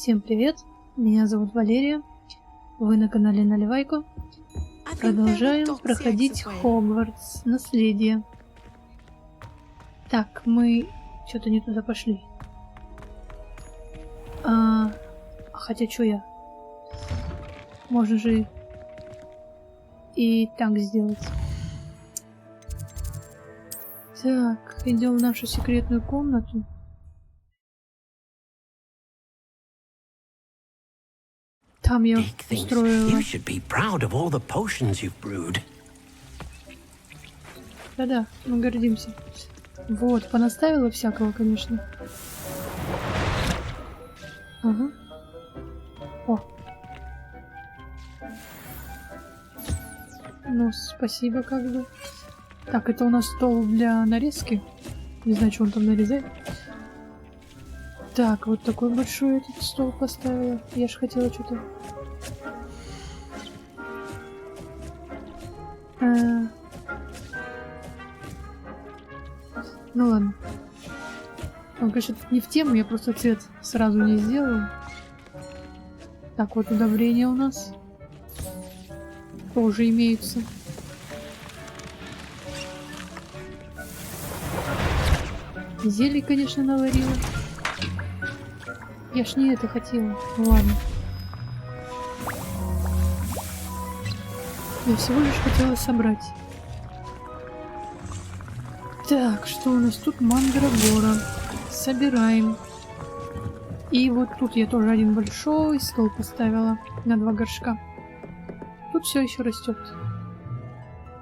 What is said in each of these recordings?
Всем привет, меня зовут Валерия, вы на канале Наливайку. Продолжаем проходить Хогвартс, наследие. Так, мы что-то не туда пошли. Хотя что я? Можно же и так сделать. Так, идем в нашу секретную комнату. Там я устроила. Да-да, мы гордимся. Вот, понаставила всякого, конечно. Ага. О. Ну, спасибо, как бы. Так, это у нас стол для нарезки. Не знаю, что он там нарезает. Так, вот такой большой этот стол поставила. Я же хотела что-то... Ну ладно. Он, конечно, не в тему, я просто цвет сразу не сделаю. Так, вот удобрения у нас тоже имеются. Зелье, конечно, наварила. Я ж не это хотела. Ладно. Я всего лишь хотела собрать. Так, что у нас тут? Мандрагора. Собираем. И вот тут я тоже один большой стол поставила на 2 горшка. Тут все еще растет.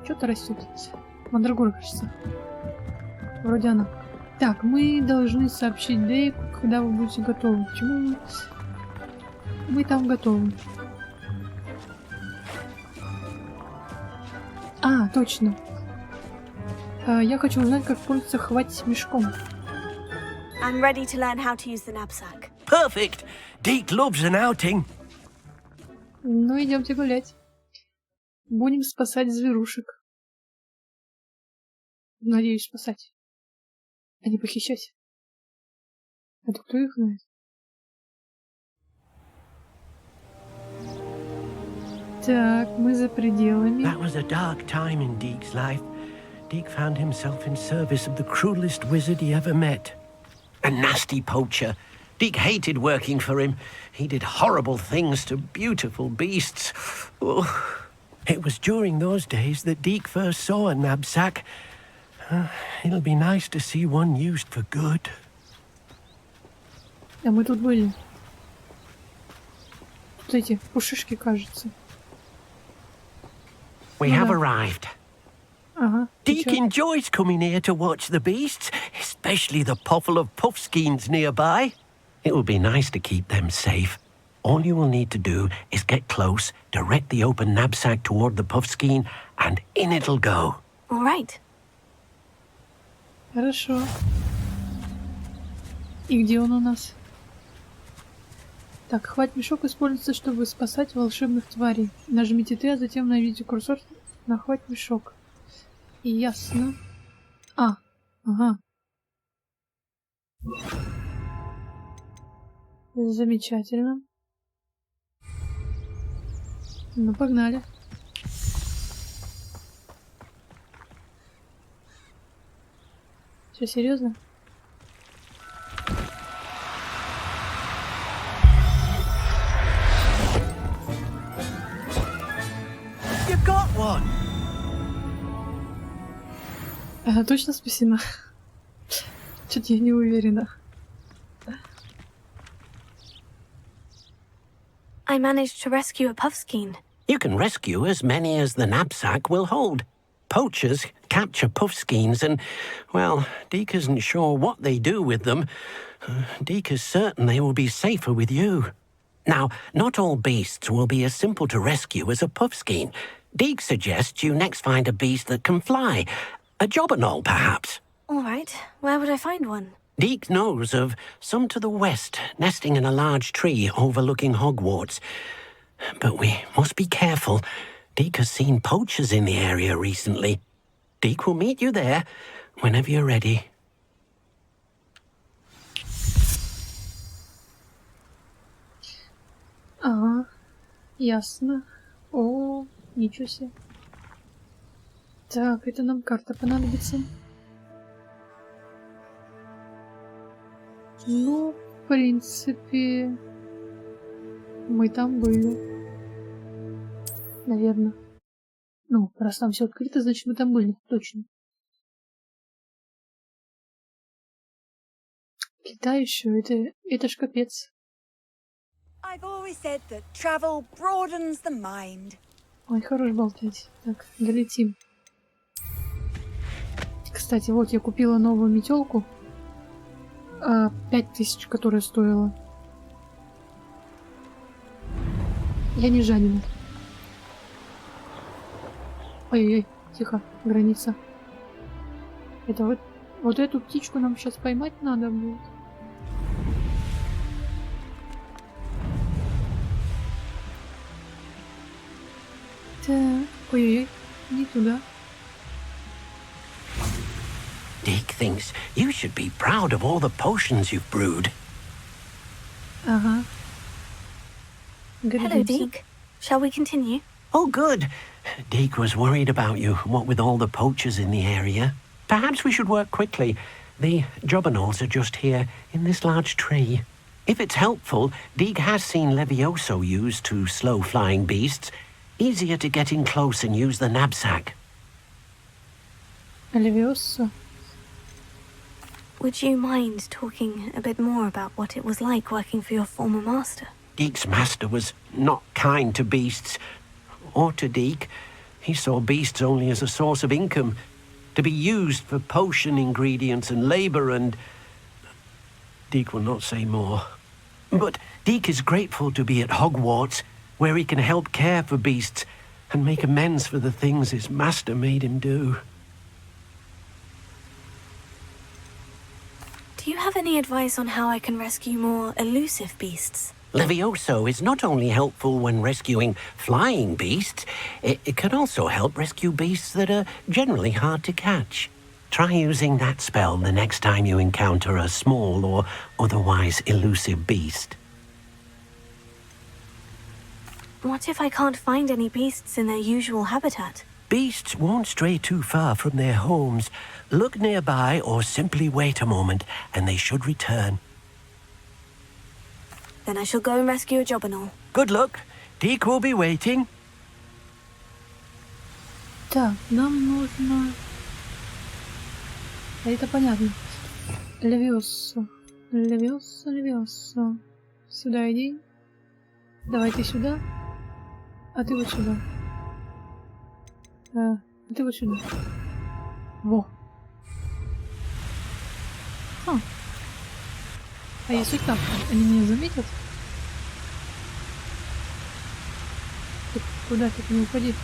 Что-то растет. Мандрагора, кажется. Вроде она. Так, мы должны сообщить Дейку, когда вы будете готовы. Почему мы там готовы? А, точно. Я хочу узнать, как пользоваться хватить мешком. I'm ready to learn how to use the knapsack. Perfect. Deke loves an outing. Ну, идемте гулять. Будем спасать зверушек. Надеюсь, спасать. А не похищать. Это кто их знает? Так, мы за пределами. That was a dark time in Deke's life. Deke found himself in service of the cruelest wizard he ever met. A nasty poacher. Deke hated working for him. He did horrible things to beautiful beasts. Oh. It was during those days that Deke first saw a knapsack. It'll be nice to see one used for good. А мы тут были. Тут эти пушишки, кажется. We have arrived. Ага. Deke enjoys coming here to watch the beasts, especially the puffle of puffskeins nearby. It will be nice to keep them safe. All you will need to do is get close, direct the open knapsack toward the puffskein, and in it'll go. All right. Хорошо. И где он у нас? Так, хватит мешок используется, чтобы спасать волшебных тварей. Нажмите Т, а затем наведите курсор на хватит мешок. Ясно. Ага. Замечательно. Ну, погнали. Что, серьезно? You got one. Она точно спасена? Что-то я не уверена. I managed to rescue a puffskein. You can rescue as many as the knapsack will hold. Poachers capture puffskeins and, well, Deke isn't sure what they do with them. Deke is certain they will be safer with you. Now, not all beasts will be as simple to rescue as a puffskein. Deke suggests you next find a beast that can fly. A jobberknoll, perhaps. All right. Where would I find one? Deke knows of some to the west, nesting in a large tree overlooking Hogwarts. But we must be careful. Deke has seen poachers in the area recently. Deke will meet you there whenever you're ready. Ясно. О, ничего себе. Так, это нам карта понадобится. Ну, в принципе, мы там были. Наверное. Ну, раз там все открыто, значит мы там были, точно. Китай еще, это ж капец. I've always said that travel broadens the mind. Ой, хорош болтать. Так, долетим. Кстати, вот я купила новую метелку. 5000, которая стоила. Я не жадина. Ой-ой-ой, тихо, граница. Это вот эту птичку нам сейчас поймать надо будет. Так, ой-ой-ой, не туда. Deke thinks you should be proud of all the potions you've brewed. Ага. Hello, Deke. Shall we continue? Oh, good. Deke was worried about you, what with all the poachers in the area. Perhaps we should work quickly. The jobberknolls are just here, in this large tree. If it's helpful, Deke has seen Levioso used to slow flying beasts. Easier to get in close and use the knapsack. Levioso. Would you mind talking a bit more about what it was like working for your former master? Deke's master was not kind to beasts, or to Deke. He saw beasts only as a source of income, to be used for potion ingredients and labor, and Deke will not say more. But Deke is grateful to be at Hogwarts, where he can help care for beasts and make amends for the things his master made him do. Do you have any advice on how I can rescue more elusive beasts? Levioso is not only helpful when rescuing flying beasts, it can also help rescue beasts that are generally hard to catch. Try using that spell the next time you encounter a small or otherwise elusive beast. What if I can't find any beasts in their usual habitat? Beasts won't stray too far from their homes. Look nearby or simply wait a moment, and they should return. Then I shall go and rescue a jobberknoll. Good luck. Deke will be waiting. Так, нам нужно... Это понятно. Левиосо. Левиосо, Левиосо. Сюда иди. Давай ты сюда. А ты вот сюда. А ты вот сюда. Во. А если так, они меня заметят? Ты куда ты не уходи?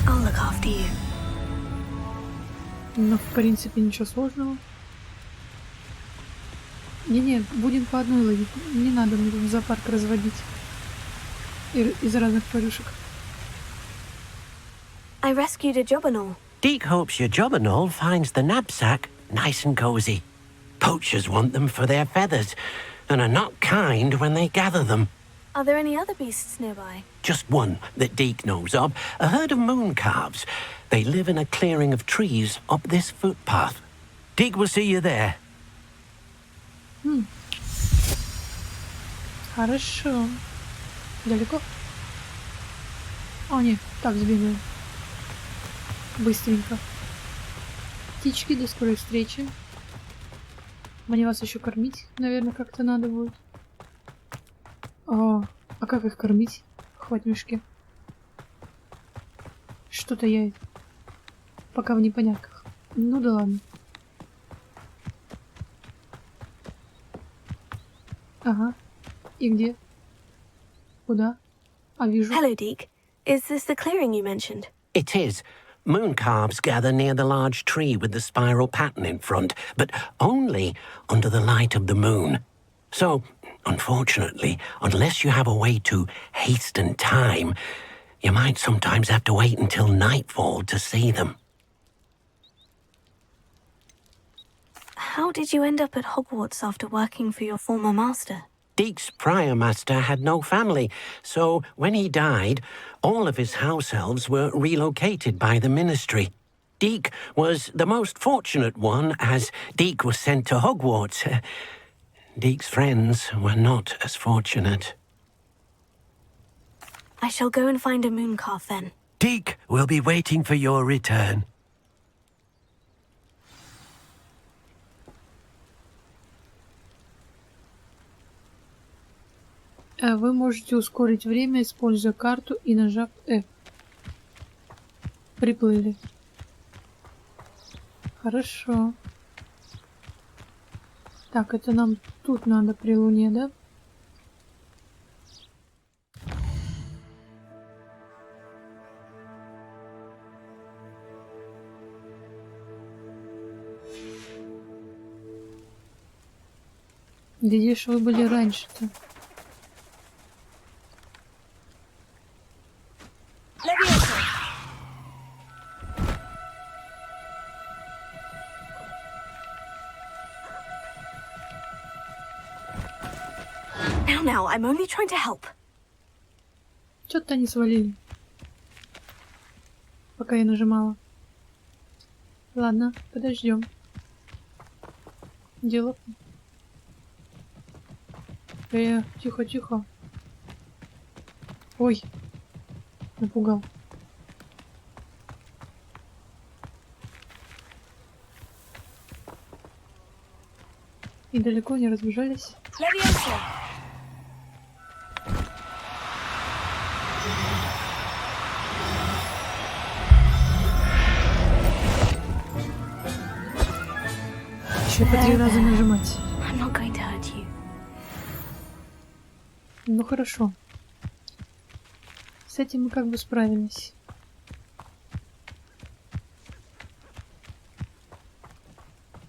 I'll look after you. Ну, в принципе, ничего сложного. Не-не, будем по одной ловить. Не надо мне тут зоопарк разводить. Из разных тварюшек. I rescued a jobberknoll. Deke hopes your jobberknoll finds the knapsack nice and cozy. Poachers want them for their feathers, and are not kind when they gather them. Are there any other beasts nearby? Just one that Deke knows of, a herd of moon calves. They live in a clearing of trees up this footpath. Deke will see you there. Хорошо. Далеко? О, нет, так сбегаем. Быстренько. Птички, до скорой встречи. Мне вас еще кормить, наверное, как-то надо будет. А как их кормить? Хватит мешки. Что-то я пока в непонятках. Ну да ладно. Ага. И где? Куда? А вижу. Hello, Deke. Is this the clearing you mentioned? It is. Moon calves gather near the large tree with the spiral pattern in front, but only under the light of the moon. So, Unfortunately, unless you have a way to hasten time, you might sometimes have to wait until nightfall to see them. How did you end up at Hogwarts after working for your former master? Deek's prior master had no family, so when he died, all of his house elves were relocated by the ministry. Deek was the most fortunate one, as Deek was sent to Hogwarts. Deek's friends were not as fortunate. I shall go and find a moon calf then. Deek will be waiting for your return. Вы можете ускорить время, используя карту и нажав F. Приплыли. Хорошо. Так, это нам тут надо при луне, да? Где же вы были раньше-то? Now, I'm only trying to help. Чё-то они свалили. Пока я нажимала. Ладно, подождем. Дело. Тихо, тихо. Ой, напугал. И далеко не разбежались. Еще по 3 раза нажимать. I'm not going to hurt you. Ну хорошо. С этим мы как бы справились.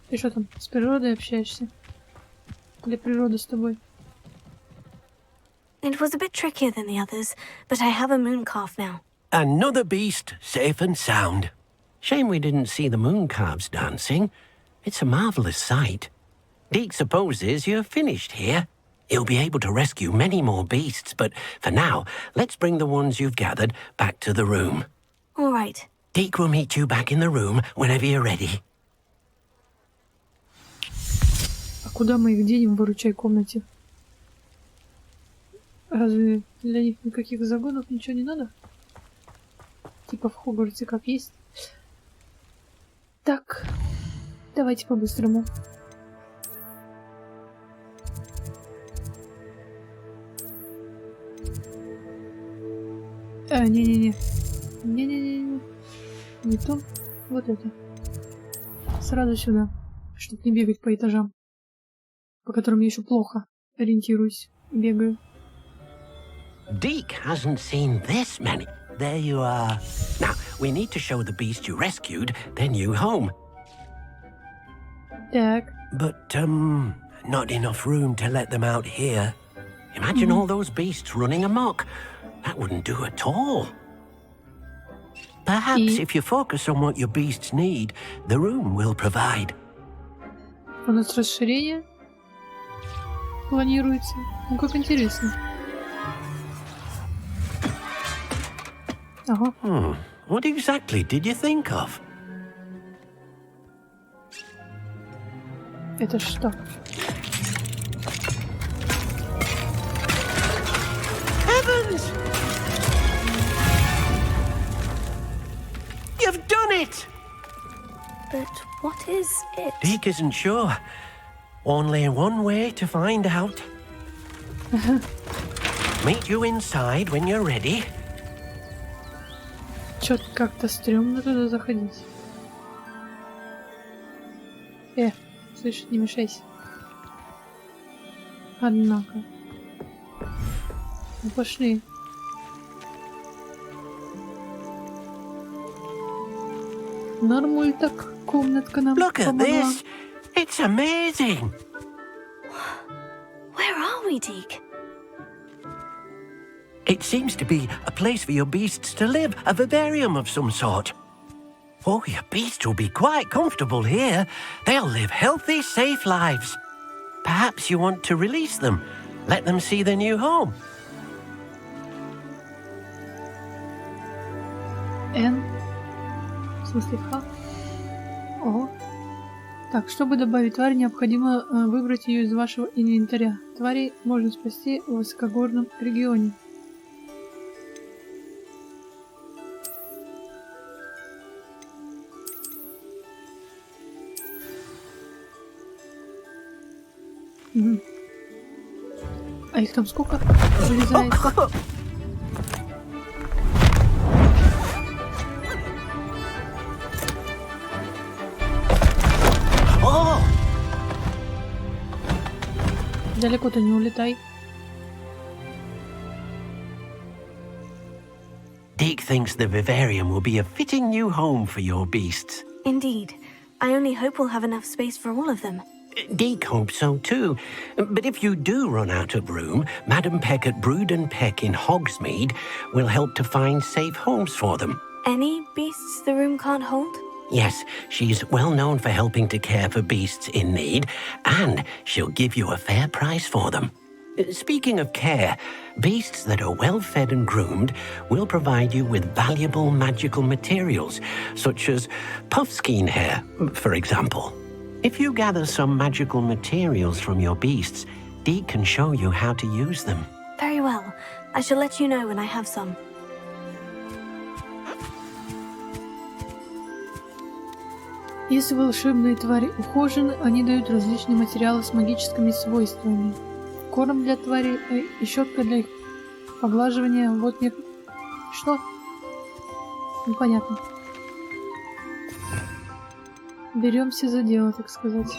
Ты что там, с природой общаешься? Или природа с тобой? It was a bit trickier than the others, but I have a moon calf now. Another beast, safe and sound. Shame we didn't see the moon calves dancing. It's a marvelous sight. Deek supposes you're finished here. He'll be able to rescue many more beasts, but for now, let's bring the ones you've gathered back to the room. All right. Deek will meet you back in the room whenever you're ready. А куда мы их денем в выручай комнате? Разве для них никаких загонов ничего не надо? Типа в Хогвартсе как есть. Так, давайте по-быстрому. Не-не-не. Не-не-не. Не то. Вот это. Сразу сюда. Чтоб не бегать по этажам. По которым я еще плохо ориентируюсь и бегаю. Deek hasn't seen this many. There you are. Now, we need to show the beast you rescued their new home. Так. But, not enough room to let them out here. Imagine all those beasts running amok. That wouldn't do at all. Perhaps if you focus on what your beasts need, the room will provide. У нас расширение планируется. Ну, как интересно. Ага. What exactly did you think of? Это что? Heavens! You've done it! But what is it? Deek isn't sure. Only one way to find out. Meet you inside when you're ready. Чё-то как-то стрёмно туда заходить. Слышь, не мешайся. Однако. Ну пошли. Нормуль так комнатка нам Look at помогла. this! It's amazing! Where are we, Deke? It seems to be a place for your beasts to live, a vivarium of some sort. Oh, your beasts will be quite comfortable here. They'll live healthy, safe lives. Perhaps you want to release them, let them see their new home. Н. В смысле Х? О. Так, чтобы добавить тварь, необходимо выбрать ее из вашего инвентаря. Твари можно спасти в высокогорном регионе. Угу. А их там сколько вылезает? Далеко-то не улетай. Deke thinks the vivarium will be a fitting new home for your beasts. Indeed. I only hope we'll have enough space for all of them. Deke hopes so too. But if you do run out of room, Madam Peck at Brood and Peck in Hogsmeade will help to find safe homes for them. Any beasts the room can't hold? Yes, she's well known for helping to care for beasts in need, and she'll give you a fair price for them. Speaking of care, beasts that are well fed and groomed will provide you with valuable magical materials, such as puffskein hair, for example. If you gather some magical materials from your beasts, Deke can show you how to use them. Very well. I shall let you know when I have some. Если волшебные твари ухожены, они дают различные материалы с магическими свойствами. Корм для тварей и щетка для их поглаживания. Вот мне... Что? Непонятно. Беремся за дело, так сказать.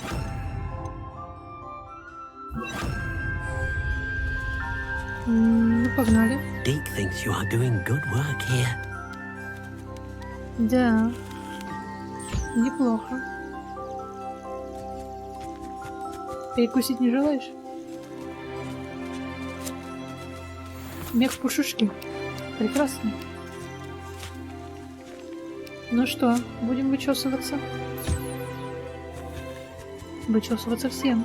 Ну, погнали. Deke thinks you are doing good work here. Да. Неплохо. Перекусить не желаешь? Мех пушишки. Прекрасно. Ну что, будем вычесываться? Вычесываться всем.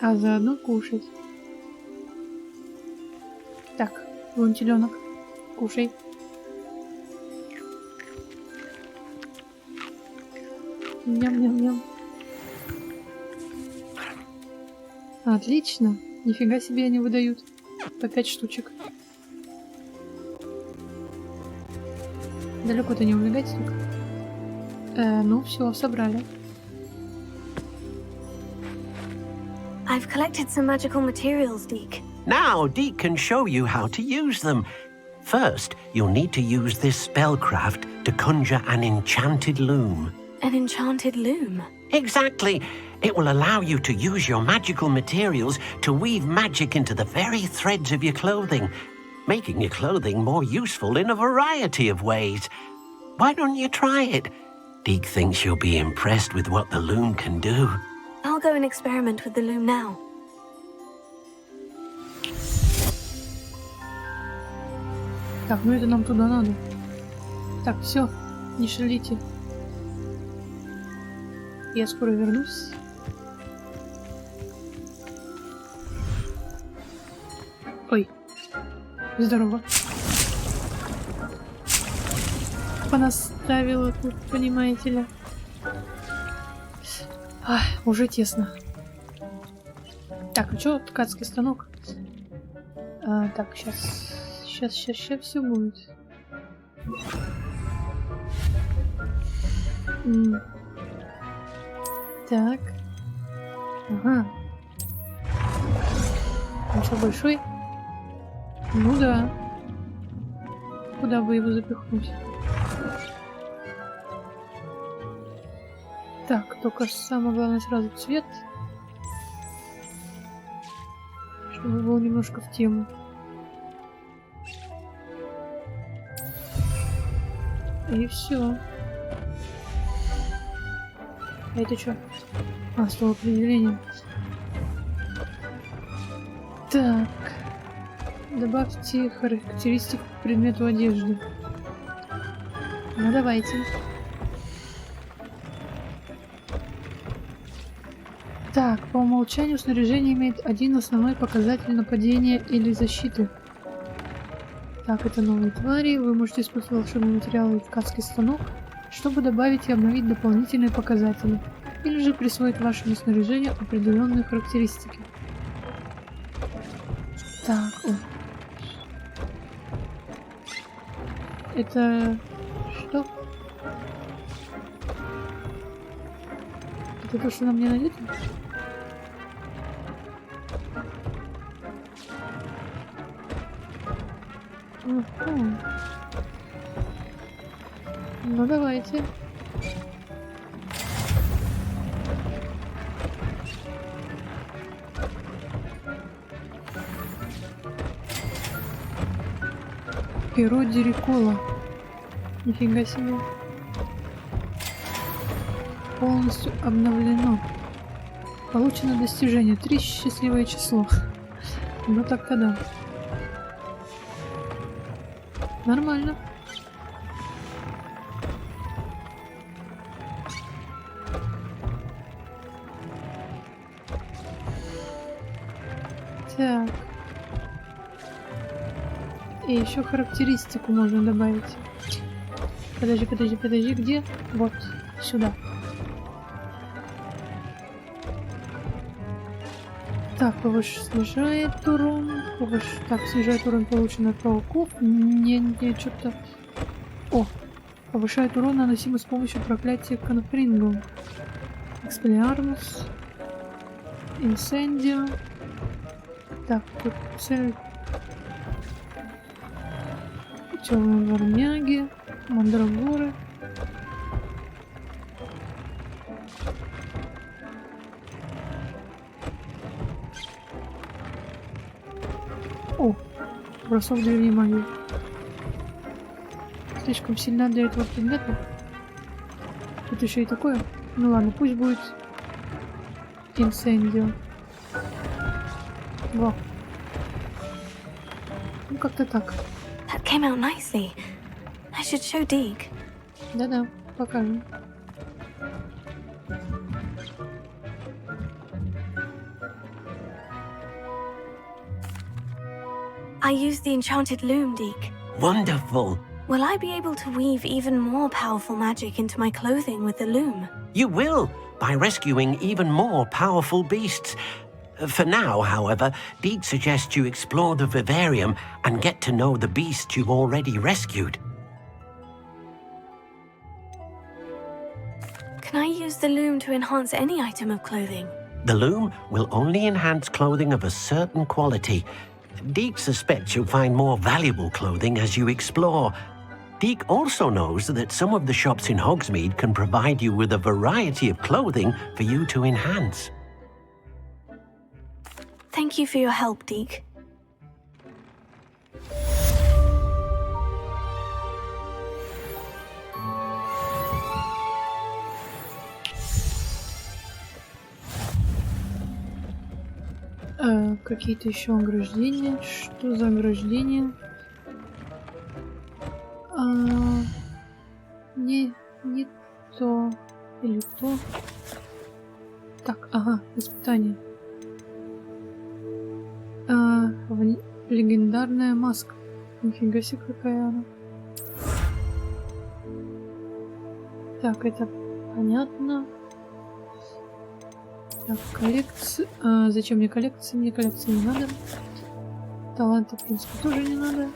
А заодно кушать. Так, вон теленок. Кушай. Ням-ням-ням. Отлично. Нифига себе они выдают. По 5 штучек. Далеко-то не убегать только. Ну все, собрали. I've collected some magical materials, Deke. Now Deke can show you how to use them. First, you'll need to use this spellcraft to conjure an enchanted loom. An enchanted loom? Exactly. It will allow you to use your magical materials to weave magic into the very threads of your clothing, making your clothing more useful in a variety of ways. Why don't you try it? Deke thinks you'll be impressed with what the loom can do. I'll go and experiment with the loom now. Так, ну это нам туда надо. Так, все, не шалите. Я скоро вернусь. Ой, здорово. Понаставила тут, понимаете ли. Ах, уже тесно. Так, а что ткацкий станок? Так, сейчас все будет. Так. Ага. Он что, большой? Ну да. Куда бы его запихнуть? Так, только самое главное сразу цвет. Чтобы был немножко в тему. И все. А это что? А, слово определения. Так. Добавьте характеристику к предмету одежды. Ну давайте. Так, по умолчанию снаряжение имеет один основной показатель нападения или защиты. Так, это новые твари. Вы можете использовать волшебные материалы и ткацкий станок, чтобы добавить и обновить дополнительные показатели, или же присвоить вашему снаряжению определенные характеристики. Так, о. Это что? Это то, что на мне надето? Ну давайте. Перо Дирикола. Нифига себе. Полностью обновлено. Получено достижение. 3 счастливое число. Ну так-то да. Нормально. Так. И еще характеристику можно добавить. Подожди, где? Вот, сюда. Так, снижает урон. Так, снижает урон, полученный от пауков. Не, что-то... О! Повышает урон, наносимый с помощью проклятия Конфрингу. Экспеллиармус. Инсендио. Так, тут цель... Темные варняги. Мандрагоры. О, бросок древней магии. Слишком сильна для этого предмета. Тут еще и такое. Ну ладно, пусть будет инсендио. Во. Ну как-то так. That came out nicely. I should show Dig. Да-да, покажем. I used the enchanted loom, Dig. Wonderful. Will I be able to weave even more powerful magic into my clothing with the loom? You will, by rescuing even more powerful beasts. For now, however, Deek suggests you explore the vivarium and get to know the beasts you've already rescued. Can I use the loom to enhance any item of clothing? The loom will only enhance clothing of a certain quality. Deek suspects you'll find more valuable clothing as you explore. Deek also knows that some of the shops in Hogsmeade can provide you with a variety of clothing for you to enhance. Thank you for your help, Dig. Какие-то еще ограждения. Что за ограждения? Не то. Или то. Так, ага, испытание. Легендарная маска. Нифига себе, какая она. Так, это понятно. Так, коллекция. Зачем мне коллекция? Мне коллекции не надо. Таланты, в принципе, тоже не надо.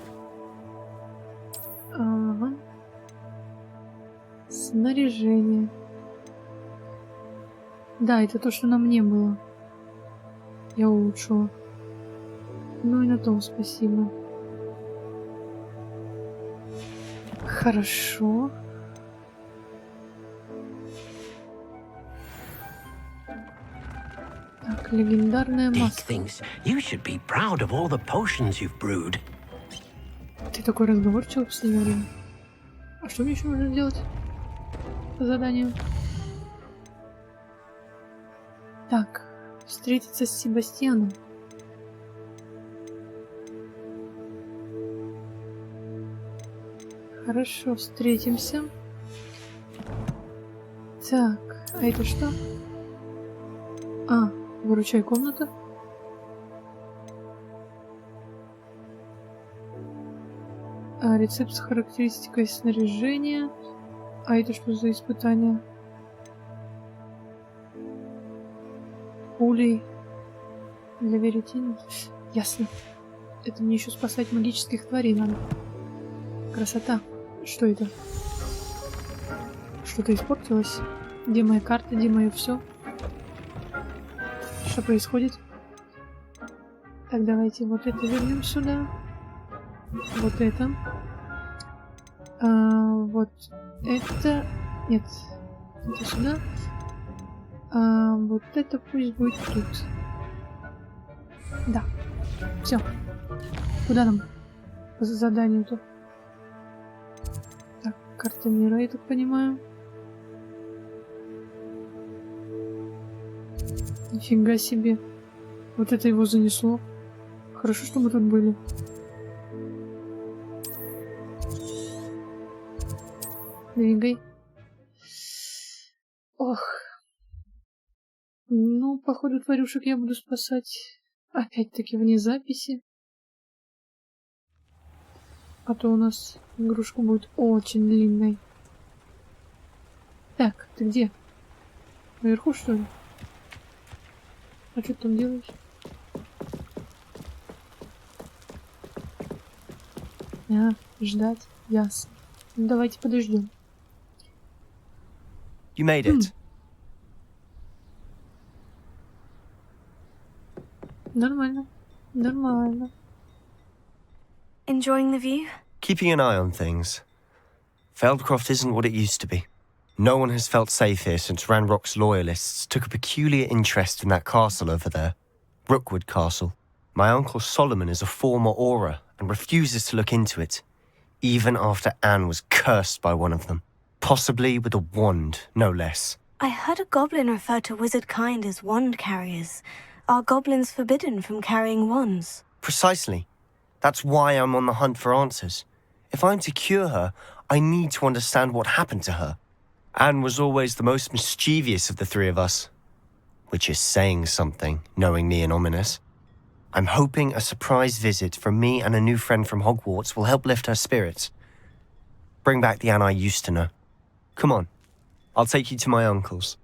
Ага. Снаряжение. Да, это то, что на мне было. Я улучшила. Ну и на том спасибо. Хорошо. Так, легендарная Deek маска. thinks you should be proud of all the potions you've brewed. Ты такой разговорчивый в последнее время. А что мне еще нужно сделать по заданию? Так, встретиться с Себастьяном. Хорошо, встретимся. Так, а это что? А, выручай комната. Рецепт с характеристикой снаряжения. А это что за испытание? Пулей для веретения. Ясно. Это мне еще спасать магических тварей надо. Красота. Что это? Что-то испортилось? Где моя карта? Где мое все? Что происходит? Так, давайте вот это вернем сюда. Вот это. Вот это. Нет. Это сюда. Вот это пусть будет тут. Да. Все. Куда нам? По заданию-то. Так, карта мира, я так понимаю. Нифига себе. Вот это его занесло. Хорошо, что мы тут были. Двигай. Ох. Ну, походу, тварюшек я буду спасать опять-таки вне записи. А то у нас игрушка будет очень длинной. Так, ты где? Наверху, что ли? А что ты там делаешь? Ждать. Ясно. Ну, давайте подождем. You made it. Нормально. Нормально. Enjoying the view? Keeping an eye on things. Feldcroft isn't what it used to be. No one has felt safe here since Ranrock's loyalists took a peculiar interest in that castle over there. Rookwood Castle. My uncle Solomon is a former Auror and refuses to look into it, even after Anne was cursed by one of them. Possibly with a wand, no less. I heard a goblin refer to wizard kind as wand carriers. Are goblins forbidden from carrying wands? Precisely. That's why I'm on the hunt for answers. If I'm to cure her, I need to understand what happened to her. Anne was always the most mischievous of the three of us. Which is saying something, knowing me and Ominous. I'm hoping a surprise visit from me and a new friend from Hogwarts will help lift her spirits. Bring back the Anne I used to know. Come on. I'll take you to my uncle's.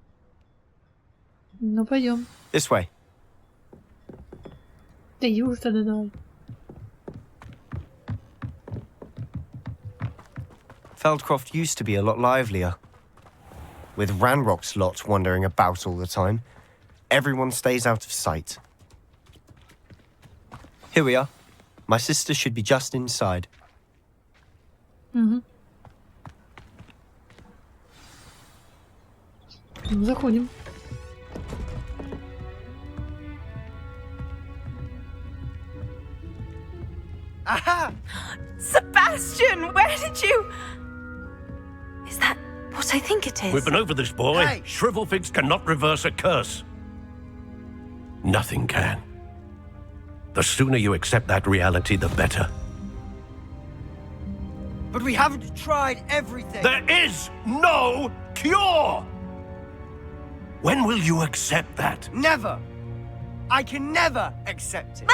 Ну, пойдем. This way. Да юж тогда давай. Feldcroft used to be a lot livelier. With Ranrock's lot wandering about all the time, everyone stays out of sight. Here we are. My sister should be just inside. Угу. Ну, заходим. Aha! Sebastian, where did you... Is that what I think it is? We've been over this, boy. Hey! Shrivelfigs cannot reverse a curse. Nothing can. The sooner you accept that reality, the better. But we haven't tried everything. There is no cure! When will you accept that? Never. I can never accept it.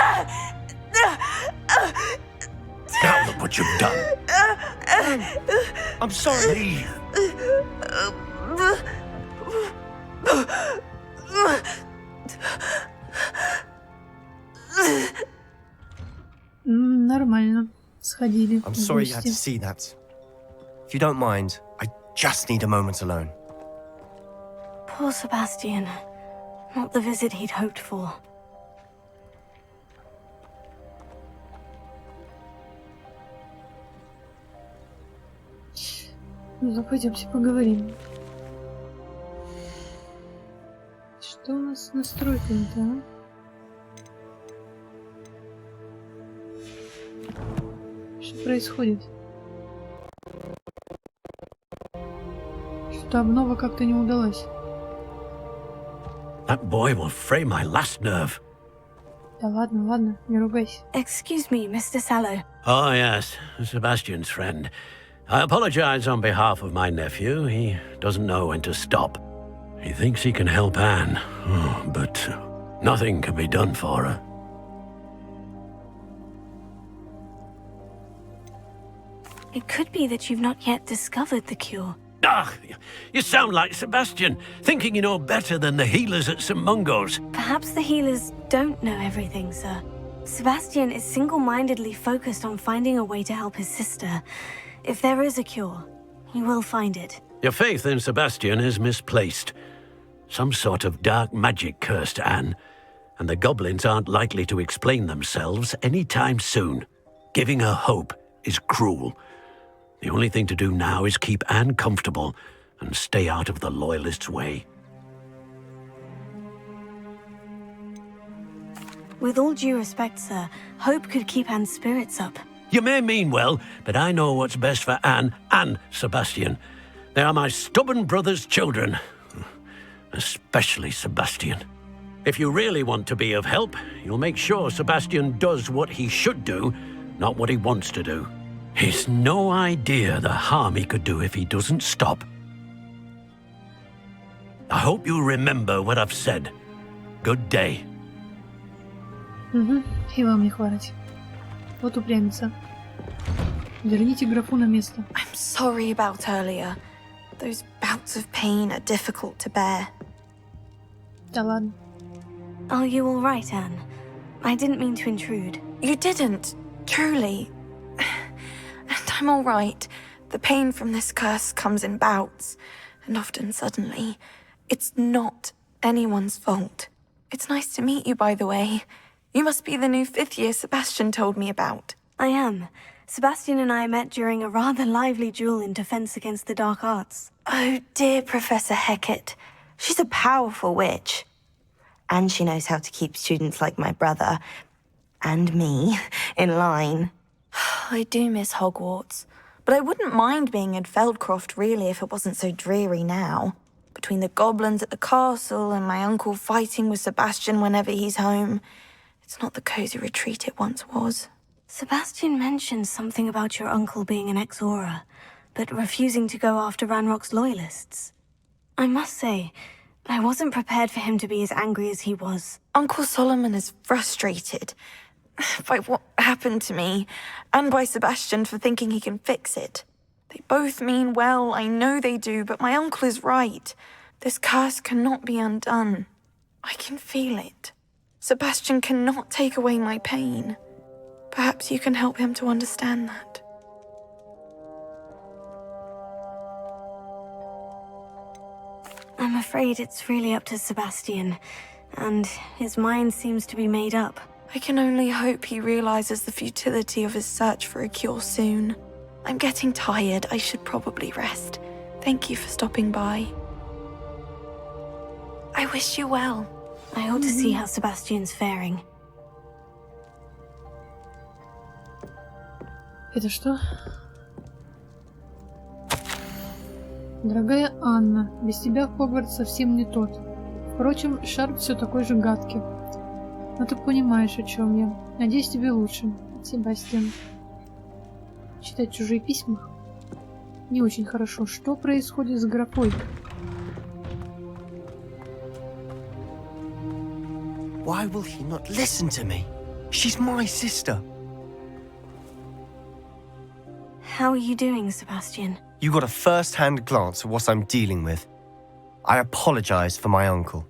Now look what you've done. I'm sorry. Leave. Нормально. Сходили. I'm в sorry you had to гости. see that. If you don't mind, I just need a moment alone. Poor Sebastian. Not the visit he'd hoped for. Ну, пойдемте поговорим. Что у нас с настройками-то, а? Что происходит? что-то обнова как-то не удалась. That boy will fray my last nerve. Да ладно, ладно, не ругайся. Excuse me, Mr. Sallow. Oh, yes, Sebastian's friend. I apologize on behalf of my nephew. He doesn't know when to stop. He thinks he can help Anne, but nothing can be done for her. It could be that you've not yet discovered the cure. Ah, you sound like Sebastian, thinking you know better than the healers at St. Mungo's. Perhaps the healers don't know everything, sir. Sebastian is single-mindedly focused on finding a way to help his sister. If there is a cure, he will find it. Your faith in Sebastian is misplaced. Some sort of dark magic cursed Anne, and the goblins aren't likely to explain themselves anytime soon. Giving her hope is cruel. The only thing to do now is keep Anne comfortable and stay out of the Loyalists' way. With all due respect, sir, hope could keep Anne's spirits up. You may mean well, but I know what's best for Anne and Sebastian. They are my stubborn brother's children. Especially Sebastian. If you really want to be of help, you'll make sure Sebastian does what he should do, not what he wants to do. He's no idea the harm he could do if he doesn't stop. I hope you remember what I've said. Good day. Угу, и вам не хворать. Вот упрямится. Верните графу на место. I'm sorry about earlier. Those bouts of pain are difficult to bear. Да ладно. Are you all right, Anne? I didn't mean to intrude. You didn't, truly. And I'm all right. The pain from this curse comes in bouts, and often suddenly. It's not anyone's fault. It's nice to meet you, by the way. You must be the new 5th year Sebastian told me about. I am. Sebastian and I met during a rather lively duel in defense against the dark arts. Oh, dear Professor Hecat. She's a powerful witch. And she knows how to keep students like my brother, and me, in line. I do miss Hogwarts, but I wouldn't mind being in Feldcroft, really, if it wasn't so dreary now. Between the goblins at the castle and my uncle fighting with Sebastian whenever he's home, it's not the cozy retreat it once was. Sebastian mentioned something about your uncle being an ex-Auror, but refusing to go after Ranrock's loyalists. I must say, I wasn't prepared for him to be as angry as he was. Uncle Solomon is frustrated by what happened to me, and by Sebastian for thinking he can fix it. They both mean well, I know they do, but my uncle is right. This curse cannot be undone. I can feel it. Sebastian cannot take away my pain. Perhaps you can help him to understand that. I'm afraid it's really up to Sebastian, and his mind seems to be made up. I can only hope he realizes the futility of his search for a cure soon. I'm getting tired. I should probably rest. Thank you for stopping by. I wish you well. I ought to see how Sebastian's faring. Это что? Дорогая Анна, без тебя Хогвартс совсем не тот. Впрочем, Шарп все такой же гадкий. Но ты понимаешь, о чем я. Надеюсь, тебе лучше, Себастьян. Читать чужие письма не очень хорошо. Что происходит с графой? Why will he not listen to me? She's my sister. How are you doing, Sebastian? You got a first-hand glance at what I'm dealing with. I apologize for my uncle.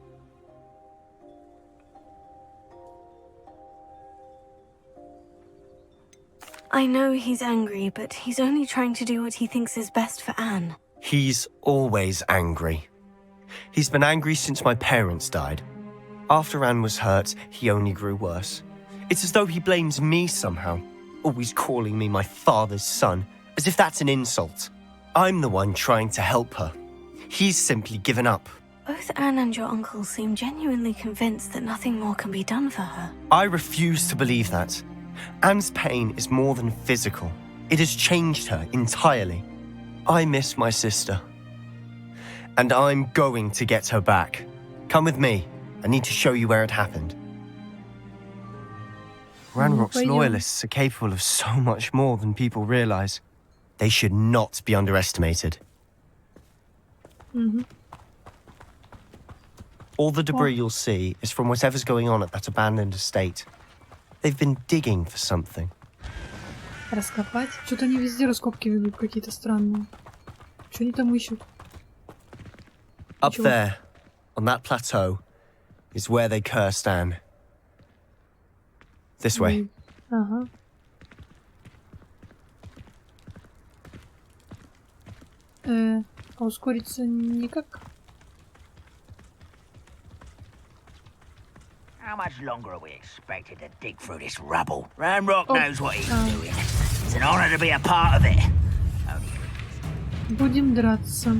I know he's angry, but he's only trying to do what he thinks is best for Anne. He's always angry. He's been angry since my parents died. After Anne was hurt, he only grew worse. It's as though he blames me somehow, always calling me my father's son, as if that's an insult. I'm the one trying to help her. He's simply given up. Both Anne and your uncle seem genuinely convinced that nothing more can be done for her. I refuse to believe that. Anne's pain is more than physical. It has changed her entirely. I miss my sister. And I'm going to get her back. Come with me. I need to show you where it happened. Ranrock's пойдем. loyalists are capable of so much more than people realize. They should not be underestimated. All the debris you'll see is from whatever's going on at that abandoned estate. They've been digging for something. Раскопать? Что-то они везде раскопки ведут какие-то странные. Что они там ищут? Up Ничего. there, on that plateau, is where they cursed Anne. This way. Ага. А ускориться никак? How much longer are we expected to dig through this rubble? Ranrock knows what he's doing. It's an honor to be a part of it. Будем драться.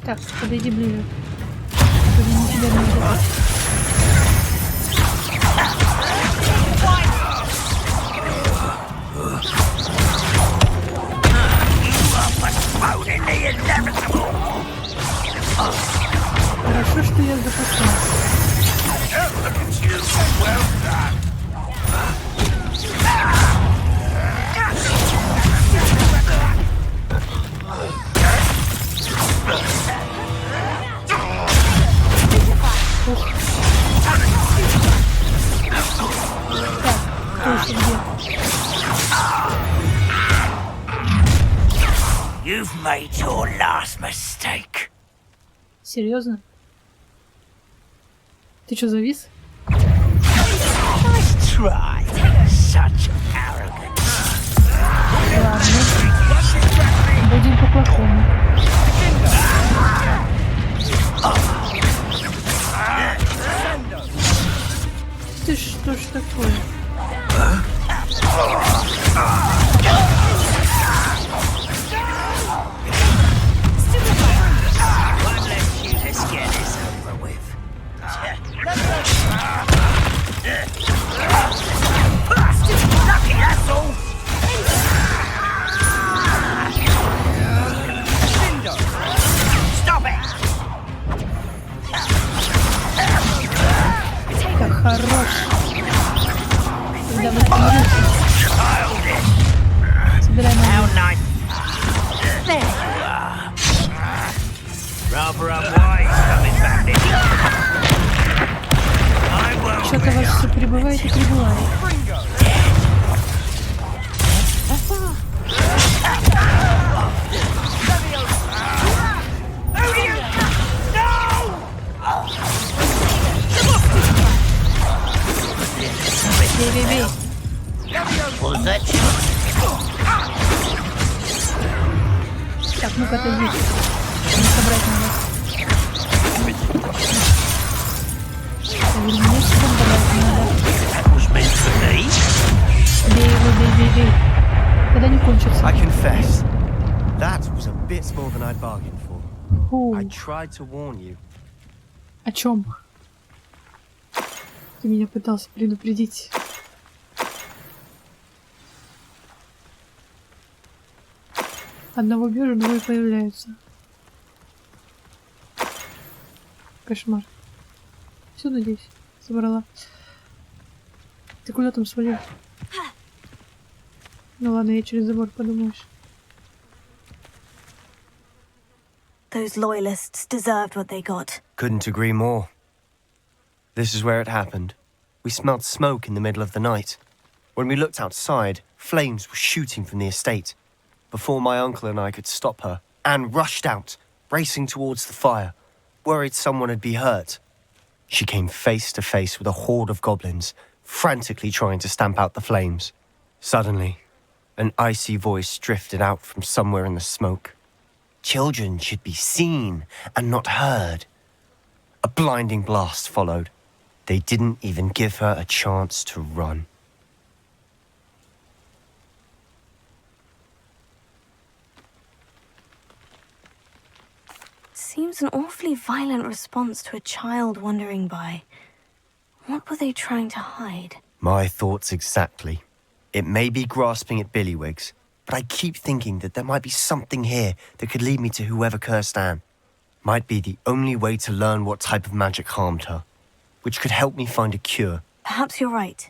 Так, подойди ближе. Чтобы не тебя не убивать. Хорошо, что я запасался. You've made your last mistake. Серьезно? Ты что, завис? Nice try. Such arrogance. Ладно. Будем по-плохому. Ты что ж такое? Так, хорош. Когда вы собираем что-то вас все прибывает и прибывает. Бей. Так, ну-ка отойди. Не собрать надо. Мне собрать надо. Бей его, бей. Когда не кончится. I confess, that was a bit more than I'd bargained for. Фу. I tried to warn you. О чем? Ты меня пытался предупредить. Одного бежу, двое появляются. Кошмар. Все, надеюсь, собрала. Ты куда там свалил? Ну ладно, я через забор, подумаешь. Those loyalists deserved what they got. Couldn't agree more. This is where it happened. We smelled smoke in the middle of the night. When we looked outside, flames were shooting from the estate. Before my uncle and I could stop her, Anne rushed out, racing towards the fire, worried someone would be hurt. She came face to face with a horde of goblins, frantically trying to stamp out the flames. Suddenly, an icy voice drifted out from somewhere in the smoke. Children should be seen and not heard. A blinding blast followed. They didn't even give her a chance to run. Seems an awfully violent response to a child wandering by. What were they trying to hide? My thoughts exactly. It may be grasping at Billywigs, but I keep thinking that there might be something here that could lead me to whoever cursed Anne. Might be the only way to learn what type of magic harmed her, which could help me find a cure. Perhaps you're right.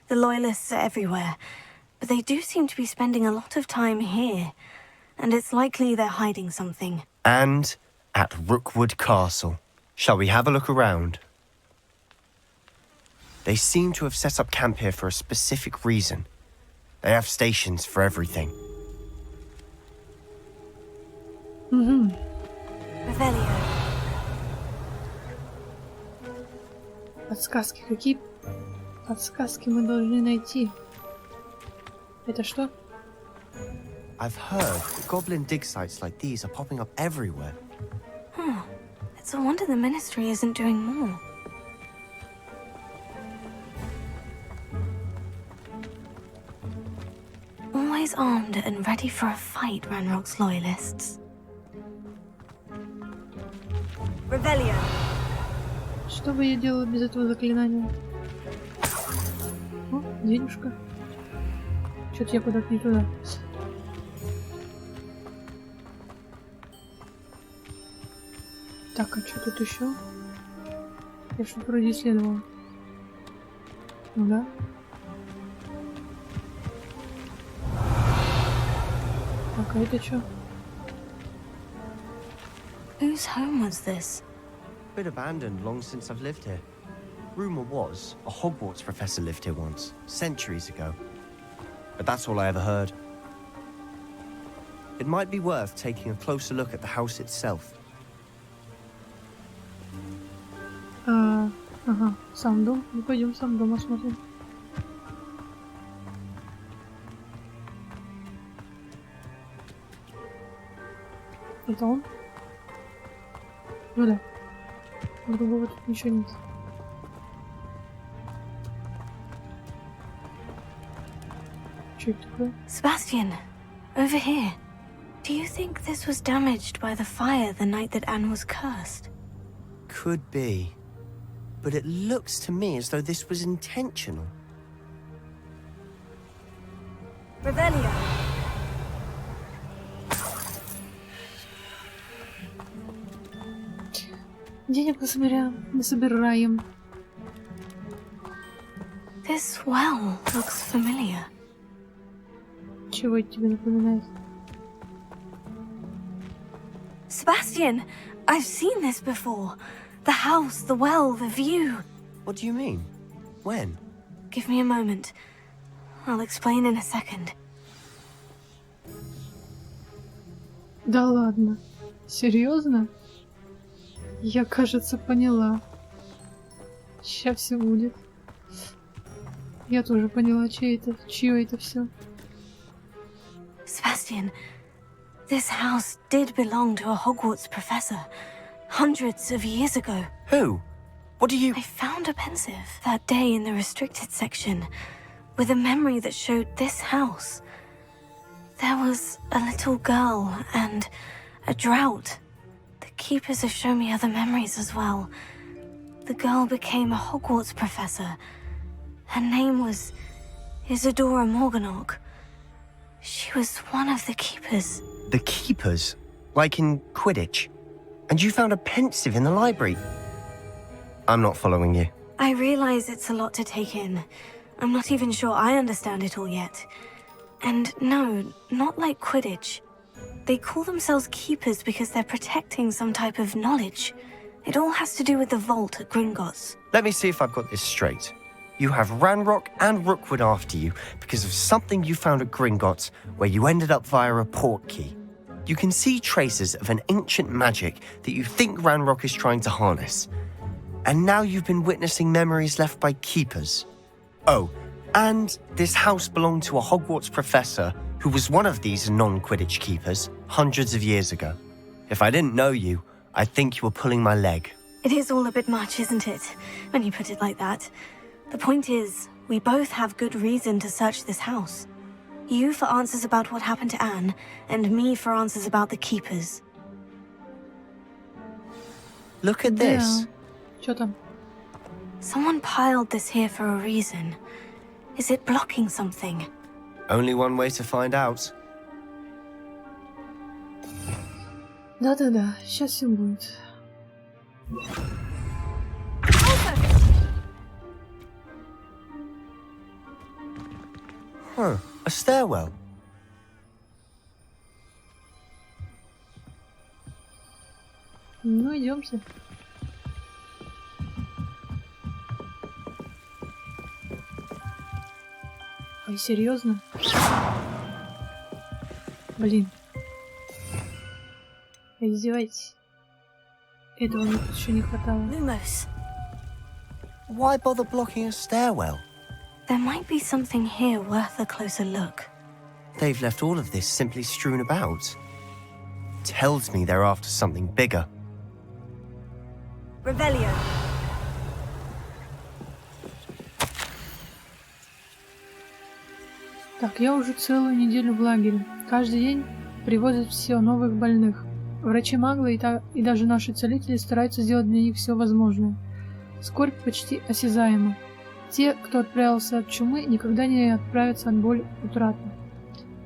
The Loyalists are everywhere, but they do seem to be spending a lot of time here, and it's likely they're hiding something. And at Rookwood Castle. Shall we have a look around? They seem to have set up camp here for a specific reason. They have stations for everything. Revelio. Подсказки. Какие подсказки мы должны найти? Это что? I've heard that goblin dig sites like these are popping up everywhere. It's a wonder the Ministry isn't doing more. Always armed and ready for a fight, Ranrock's Loyalists. Revelio. Что бы я делала без этого заклинания? О, денежка. Чё-то я куда-то не туда. Так, а что тут еще? Я что-то вроде исследовала. Ну да. Так, а это что? Whose home was this? Been abandoned long since I've lived here. Rumor was a Hogwarts professor lived here once, centuries ago. But that's all I ever heard. It might be worth taking a closer look at the house itself. Ага, сам дом. Ну пойдем сам дом осмотрим. Это он? Ну да. Другого тут ничего нет. Что это такое? Sebastian, over here. Do you think this was damaged by the fire the night that Anne was cursed? Could be. But it looks to me as though this was intentional. Revelio. Денег насобираем. This well looks familiar. Чего это тебе напоминает? Sebastian, I've seen this before. The house, the well, the view. What do you mean? When? Give me a moment. I'll explain in a second. Да ладно. Серьезно? Я, кажется, поняла. Сейчас все будет. Я тоже поняла, чье это все. Sebastian, this house did belong to a Hogwarts professor hundreds of years ago. Who? What do you... I found a pensive that day in the restricted section with a memory that showed this house. There was a little girl and a drought. The keepers have shown me other memories as well. The girl became a Hogwarts professor. Her name was Isadora Morganach. She was one of the keepers. The keepers? Like in Quidditch? And you found a pensive in the library? I'm not following you. I realize it's a lot to take in. I'm not even sure I understand it all yet. And no, not like Quidditch. They call themselves keepers because they're protecting some type of knowledge. It all has to do with the vault at Gringotts. Let me see if I've got this straight. You have Ranrock and Rookwood after you because of something you found at Gringotts where you ended up via a portkey. You can see traces of an ancient magic that you think Ranrock is trying to harness. And now you've been witnessing memories left by keepers. Oh, and this house belonged to a Hogwarts professor who was one of these non-Quidditch keepers hundreds of years ago. If I didn't know you, I'd think you were pulling my leg. It is all a bit much, isn't it, when you put it like that? The point is, we both have good reason to search this house. You for answers about what happened to Anne, and me for answers about the keepers. Look at this. Чё там? Someone piled this here for a reason. Is it blocking something? Only one way to find out. Да-да-да, сейчас все будет. Huh, a stairwell. Ну, идемте. Ой, серьезно? Блин. Вы издеваетесь? Этого мне тут еще не хватало. Lumos, Why bother blocking a stairwell? there might be something here worth a closer look. They've left all of this simply strewn about. Tells me they're after something bigger. Revelio. Так, я уже целую неделю в лагере. Каждый день привозят все новых больных. Врачи-маглы и даже наши целители стараются сделать для них все возможное. Скорбь почти осязаема. Те, кто отправился от чумы, никогда не отправятся от боли утраты.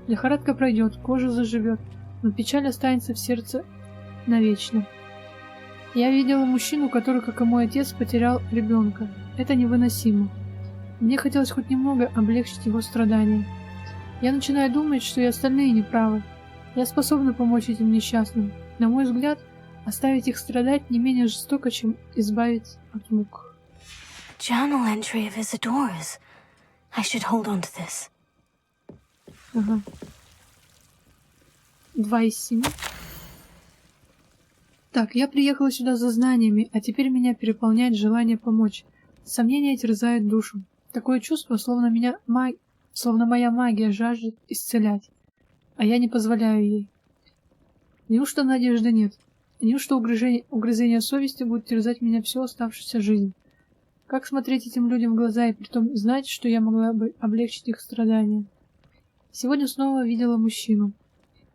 Лихорадка пройдет, кожа заживет, но печаль останется в сердце навечно. Я видела мужчину, который, как и мой отец, потерял ребенка. Это невыносимо. Мне хотелось хоть немного облегчить его страдания. Я начинаю думать, что и остальные неправы. Я способна помочь этим несчастным. На мой взгляд, оставить их страдать не менее жестоко, чем избавить от мук. Journal entry of Isadora's. I should hold on to this. Ага. 2 из 7. Так, я приехала сюда за знаниями, а теперь меня переполняет желание помочь. Сомнения терзают душу. Такое чувство, словно моя магия жаждет исцелять, а я не позволяю ей. Неужто надежды нет? Неужто угрызение совести будет терзать меня всю оставшуюся жизнь? Как смотреть этим людям в глаза и притом знать, что я могла бы облегчить их страдания? Сегодня снова видела мужчину,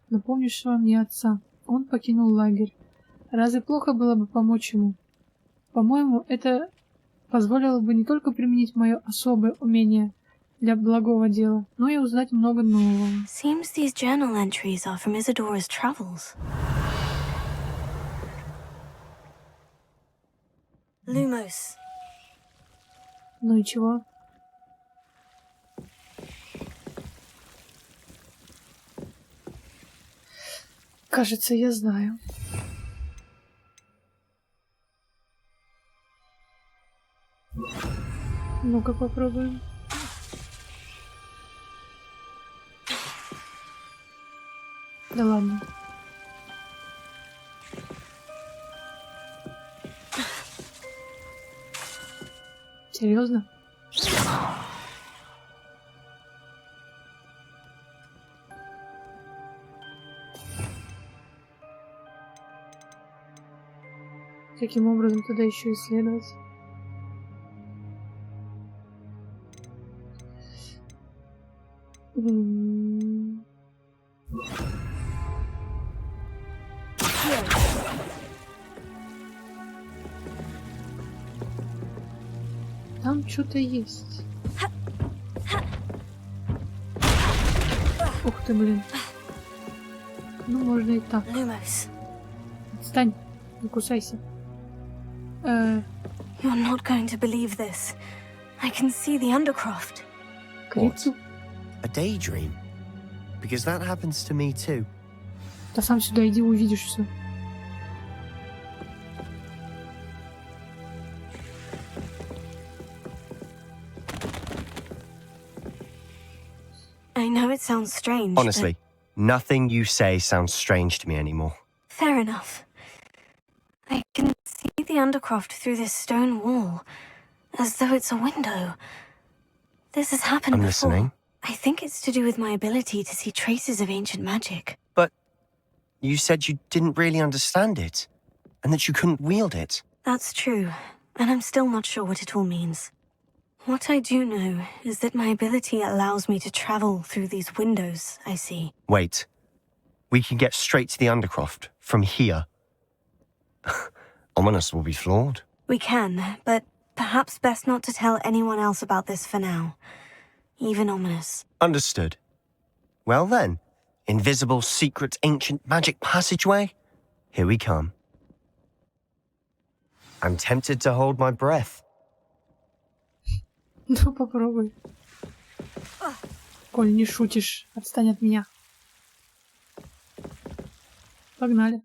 напомнившего мне отца. Он покинул лагерь. Разве плохо было бы помочь ему? По-моему, это позволило бы не только применить мое особое умение для благого дела, но и узнать много нового. Seems these journal entries are from Isadora's travels. Lumos. Ну и чего? Кажется, я знаю. Ну-ка попробуем. Да ладно. Серьезно? Каким образом тогда еще исследовать? Там что-то есть. Ух ты, блин. Ну, можно и так. Lumos. Отстань, не кусайся. You're not going to believe this. I can see the Undercroft. Крицу. A daydream? Because that happens to me too. Да сам сюда иди, увидишь все. I know it sounds strange. Honestly, nothing you say sounds strange to me anymore. Fair enough. I can see the Undercroft through this stone wall, as though it's a window. This has happened I'm before. listening. I think it's to do with my ability to see traces of ancient magic. But you said you didn't really understand it, and that you couldn't wield it. That's true, and I'm still not sure what it all means. What I do know is that my ability allows me to travel through these windows I see. Wait. We can get straight to the Undercroft from here. Ominous will be floored. We can, but perhaps best not to tell anyone else about this for now. Even Ominous. Understood. Well then, invisible, secret, ancient magic passageway? Here we come. I'm tempted to hold my breath. Ну, попробуй. Коль, не шутишь, отстань от меня. Погнали.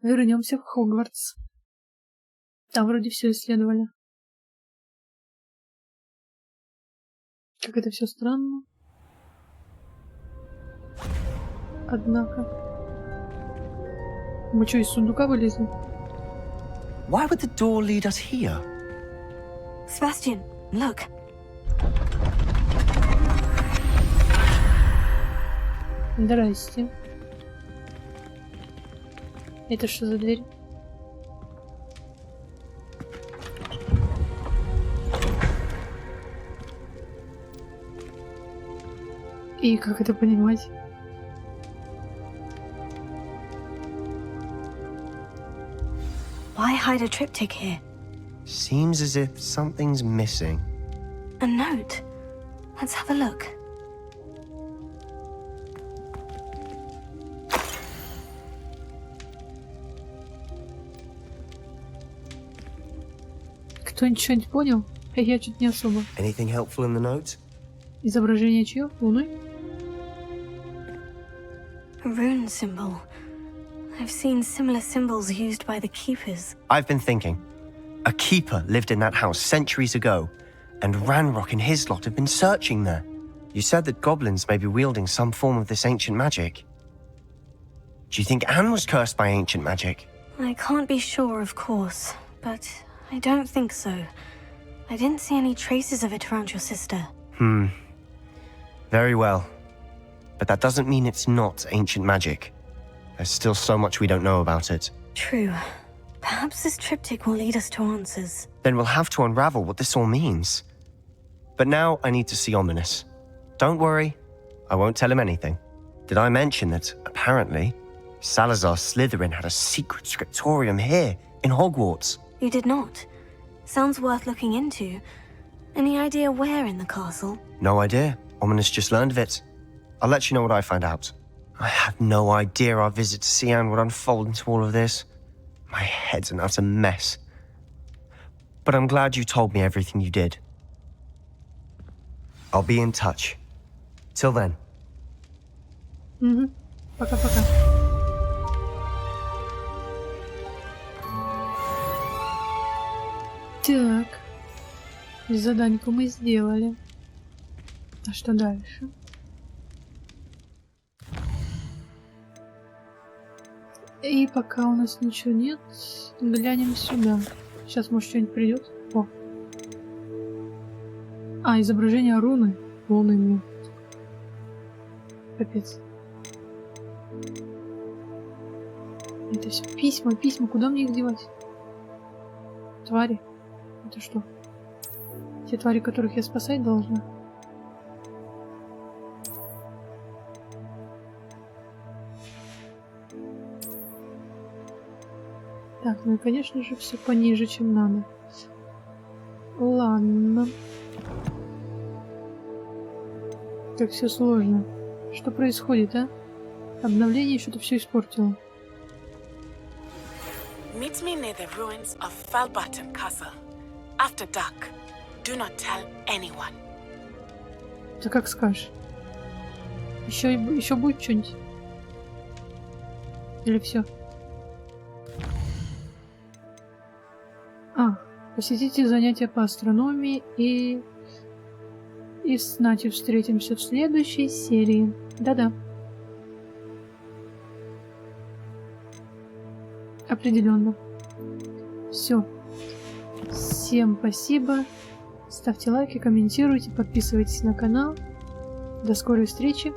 Вернемся в Хогвартс. Там вроде все исследовали. Как это все странно. Однако. Мы что, из сундука вылезли? Why would the door lead us here? Sebastian, look. Здрасте. Это что за дверь? И как это понимать? Why hide a triptych here? Seems as if something's missing. A note. Let's have a look. Кто-нибудь что-нибудь понял? Я чуть не особо. Anything helpful in the note? Изображение чье? Луны? A rune symbol. I've seen similar symbols used by the keepers. I've been thinking. A keeper lived in that house centuries ago, and Ranrock and his lot have been searching there. You said that goblins may be wielding some form of this ancient magic. Do you think Anne was cursed by ancient magic? I can't be sure, of course, but I don't think so. I didn't see any traces of it around your sister. Very well. But that doesn't mean it's not ancient magic. There's still so much we don't know about it. True. Perhaps this triptych will lead us to answers. Then we'll have to unravel what this all means. But now I need to see Ominous. Don't worry, I won't tell him anything. Did I mention that, apparently, Salazar Slytherin had a secret scriptorium here, in Hogwarts? You did not. Sounds worth looking into. Any idea where in the castle? No idea. Ominous just learned of it. I'll let you know what I find out. I had no idea our visit to see Anne would unfold into all of this. My head's an utter mess. But I'm glad you told me everything you did. I'll be in touch. Till then. Пока-пока. Так. Заданьку мы сделали. А что дальше? И пока у нас ничего нет, глянем сюда. Сейчас, может, что-нибудь придет. О. Изображение руны. Луны. Капец. Это все письма. Куда мне их девать? Твари. Это что? Те твари, которых я спасать должна? Так, ну и, конечно же, все пониже, чем надо. Ладно. Как все сложно. Что происходит, а? Обновление что-то все испортило. Meet me near the ruins of Falbutton Castle. After dark. Do not tell anyone. Да как скажешь. Еще будет что-нибудь? Или все? Посетите занятия по астрономии и с Натью встретимся в следующей серии. Да-да. Определенно. Все. Всем спасибо. Ставьте лайки, комментируйте, подписывайтесь на канал. До скорой встречи.